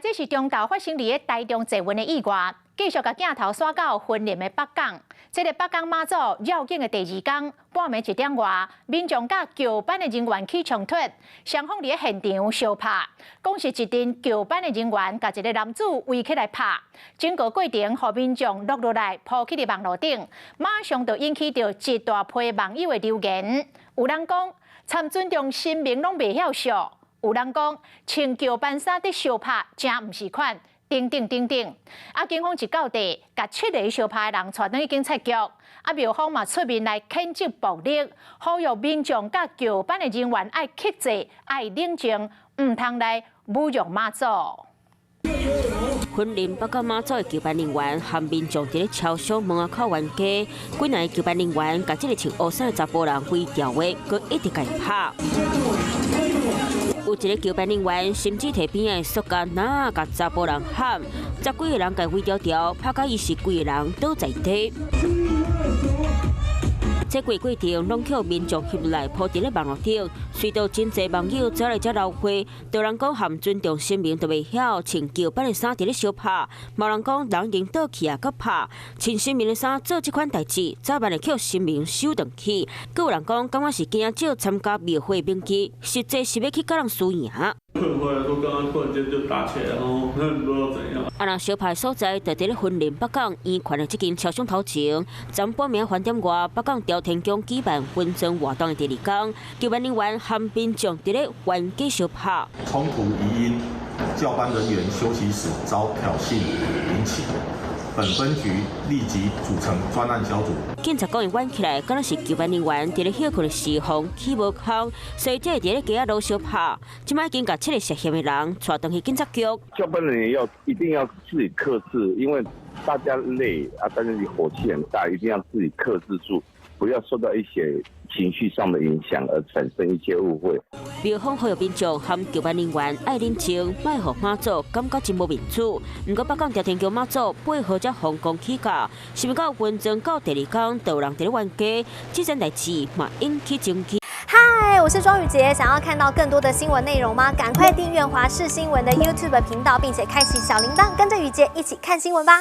这是中昼发生伫咧台中坐运的意外，继续甲镜头刷到婚礼的北港。这个北港妈祖绕境的第二天，半暝1点外，民众甲桥班的人员起冲突，双方伫咧现场相拍。讲是一阵桥班的人员甲一个男子围起来拍，整个过程互民众落落来扑起伫网络顶，马上就引起着一大批网友的留言。有人讲，参尊重神明拢袂晓俗。 有人讲穿桥班衫伫相拍，真毋是款，等等等等。警方一到地，甲7个相拍的人带转去警察局。庙方嘛出面来谴责暴力，呼吁民众甲桥班的人员爱克制、爱冷静，毋通来侮辱妈祖。 婚礼北港妈祖的桥班人员和民众伫咧超商门口冤家，几名桥班人员甲这个穿乌衫的查甫人围吊的，佮一直甲伊拍。 有一个桥班人员甚至摕边的塑胶篮甲查甫人喊，10几个人甲围吊，拍到伊是规个人倒在地。这过程拢叫民众翕来铺伫咧网络顶，随到真侪网友走来遮闹会，有人讲含尊重神明都袂晓穿桥班的衫伫咧相拍，某人讲人赢倒去啊，佮拍穿神明的衫做这款代志，早晚会叫神明收回去。佮有人讲感觉是惊少参加庙会名气，实际是要去甲人输赢。 回来说，刚刚突然间就打起来，然后不知道怎样。人相拍所在就伫咧婚礼北港圆环的这间超商头前，昨半暝饭点外，北港朝天宫举办婚赠活动的第2天，桥班人员和民众伫咧原地相拍。冲突疑因，教班人员休息时遭挑衅引起。 本分局立即组成专案小组。警察讲，伊冤起来，敢若是桥班人员伫咧休困的时候起无空，所以才会伫咧街仔路相拍。即摆已经甲7个涉嫌的人带回去警察局。教班人员一定要自己克制，因为大家累啊，但是火气很大，一定要自己克制住，不要受到一些情绪上的影响而产生一些误会。 庙方呼吁民众和桥班人员爱冷静，莫互妈祖感觉真无面子。不过北港朝天宫妈祖配合才风光起价，是毋到文征到第2天，就有人伫咧冤家，这件代志嘛引起争议。嗨，我是庄宇杰，想要看到更多的新闻内容吗？赶快订阅华视新闻的 YouTube 频道，并且开启小铃铛，跟着宇杰一起看新闻吧。